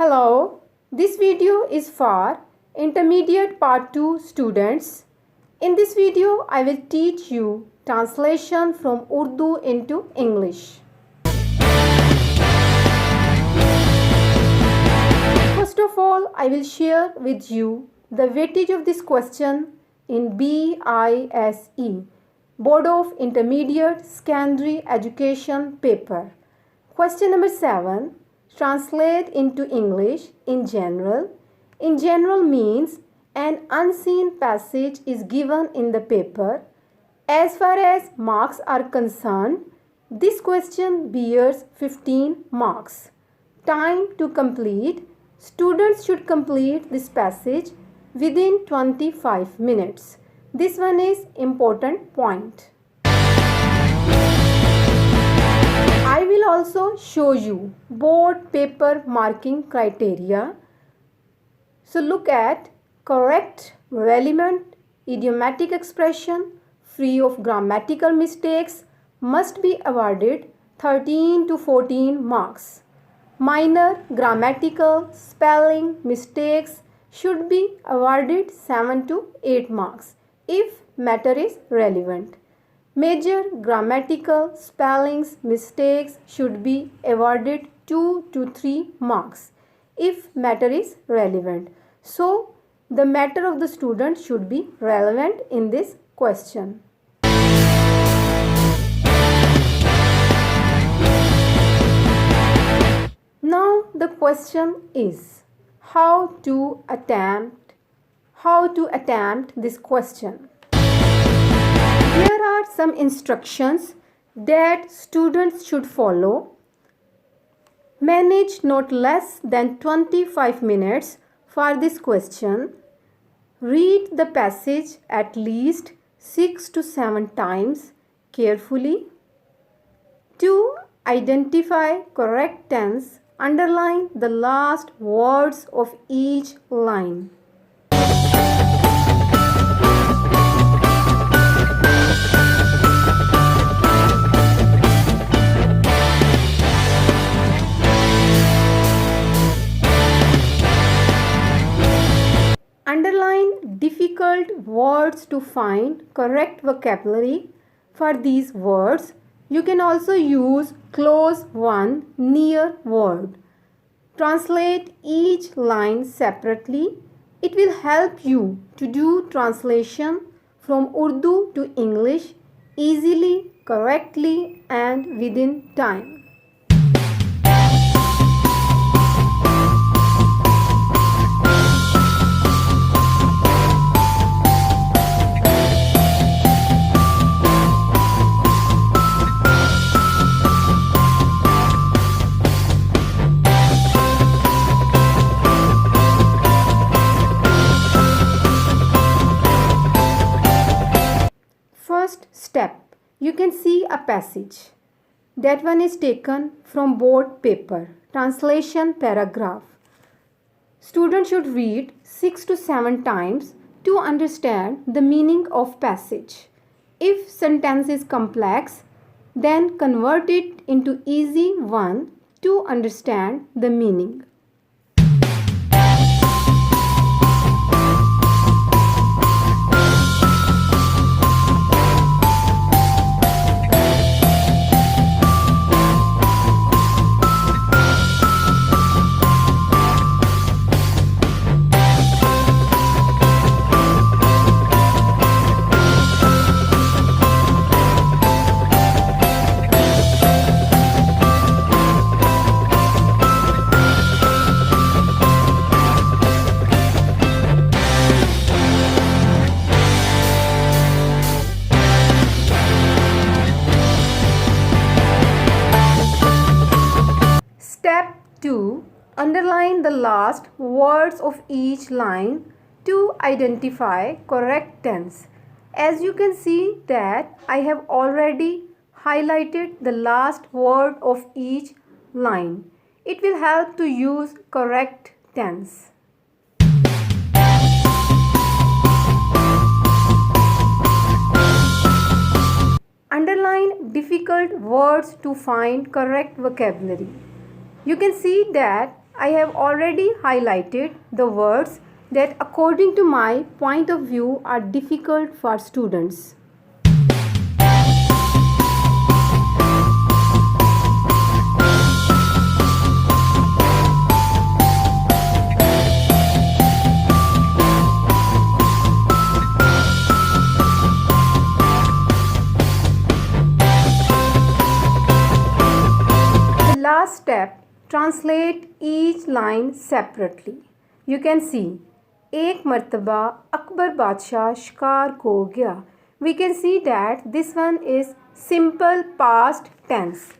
Hello, this video is for Intermediate Part 2 students. In this video, I will teach you translation from Urdu into English. First of all, I will share with you the weightage of this question in BISE, Board of Intermediate Secondary Education paper. Question number 7. Translate into English in general. In general means an unseen passage is given in the paper. As far as marks are concerned, this question bears 15 marks. Time to complete. Students should complete this passage within 25 minutes. This one is important point. I will also show you board paper marking criteria. So look at correct, relevant, idiomatic expression free of grammatical mistakes must be awarded 13 to 14 marks. Minor grammatical spelling mistakes should be awarded 7 to 8 marks if matter is relevant. Major grammatical spellings mistakes should be awarded 2 to 3 marks if matter is relevant. So, the matter of the student should be relevant in this question. Now, the question is how to attempt this question. There are some instructions that students should follow. Manage not less than 25 minutes for this question. Read the passage at least 6 to 7 times carefully. To identify correct tense, underline the last words of each line. Underline difficult words to find correct vocabulary for these words. You can also use close one near word. Translate each line separately. It will help you to do translation from Urdu to English easily, correctly, and within time. First step, you can see a passage. That one is taken from board paper, translation paragraph. Students should read 6 to 7 times to understand the meaning of passage. If sentence is complex, then convert it into easy one to understand the meaning. Step 2. Underline the last words of each line to identify correct tense. As you can see that I have already highlighted the last word of each line. It will help to use correct tense. Underline difficult words to find correct vocabulary. You can see that I have already highlighted the words that according to my point of view are difficult for students. The last step, translate each line separately. You can see, एक मर्तबा अकबर बादशाह शिकार को गया. We can see that this one is simple past tense.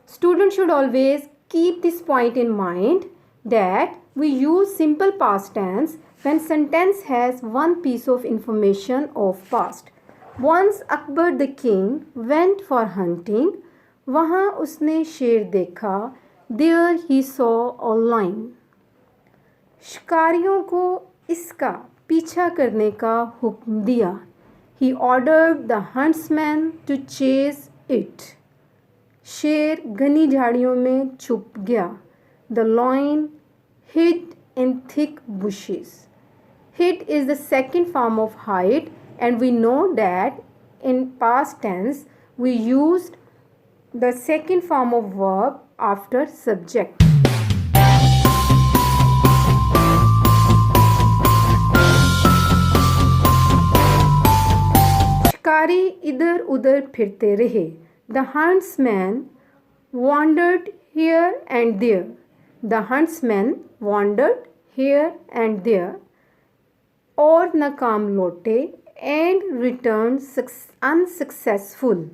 Students should always keep this point in mind that we use simple past tense when sentence has one piece of information of past. Once Akbar the king went for hunting. वहाँ उसने शेर देखा. There he saw a lion. शिकारियों को इसका पीछा करने का हुक्म दिया. He ordered the huntsman to chase it. शेर घनी झाड़ियों में छुप गया. The lion hid in thick bushes. Hid is the second form of hide, and we know that in past tense we used the second form of verb after subject. शिकारी इधर उधर फिरते रहे. The huntsman wandered here and there. The huntsman wandered here and there. और नाकाम लौटे and returned unsuccessful.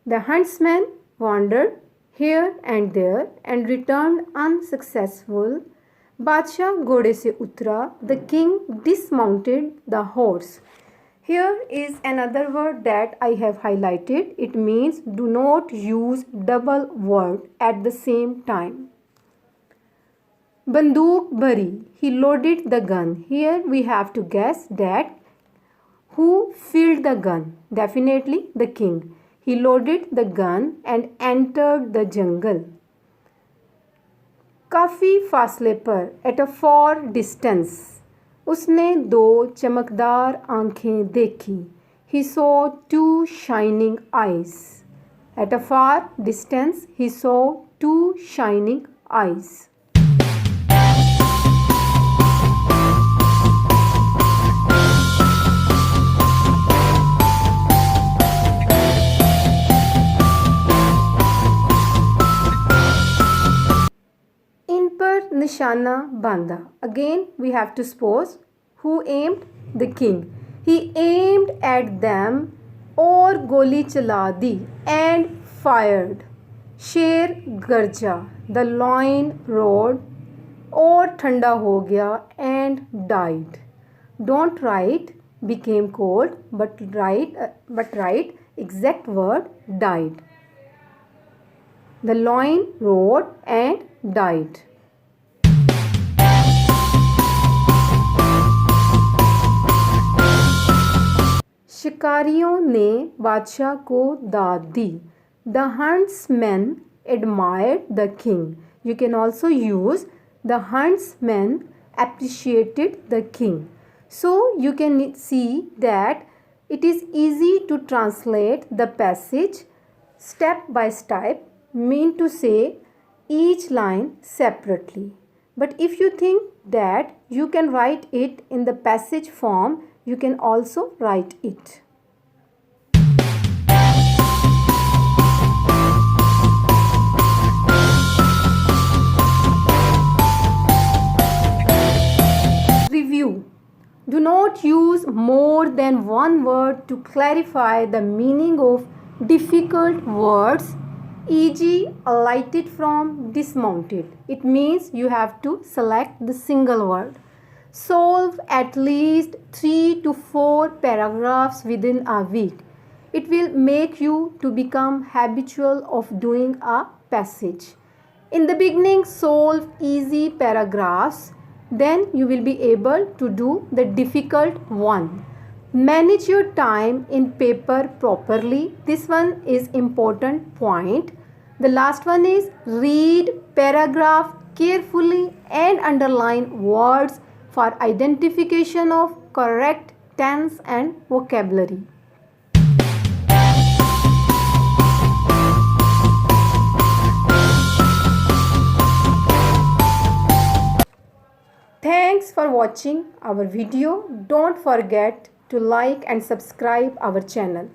The huntsman wandered here and there and returned unsuccessful. बादशाह घोड़े से उतरा. The king dismounted the horse. Here is another word that I have highlighted. It means do not use double word at the same time. बंदूक भरी. He loaded the gun. Here we have to guess that who filled the gun? Definitely the king. He loaded the gun and entered the jungle. काफ़ी फासले पर, at a far distance. उसने दो चमकदार आँखें देखी. He saw two shining eyes. At a far distance, he saw two shining eyes. निशाना बांधा. Again we have to suppose who aimed? The king. He aimed at them और गोली चला दी and fired. शेर गरजा. The lion roared और ठंडा हो गया and died. Don't write became cold but write exact word died. The lion roared and died. शिकारियों ने बादशाह को दाद दी. The huntsmen admired the king. You can also use the huntsmen appreciated the king. So you can see that it is easy to translate the passage step by step, mean to say each line separately. But if you think that you can write it in the passage form, you can also write it. Review. Do not use more than one word to clarify the meaning of difficult words, e.g. alighted from, dismounted. It means you have to select the single word. Solve at least 3 to 4 paragraphs within a week. It will make you to become habitual of doing a passage. In the beginning, solve easy paragraphs. Then you will be able to do the difficult one. Manage your time in paper properly. This one is important point. The last one is read paragraph carefully and underline words for identification of correct tense and vocabulary. Thanks for watching our video. Don't forget to like and subscribe our channel.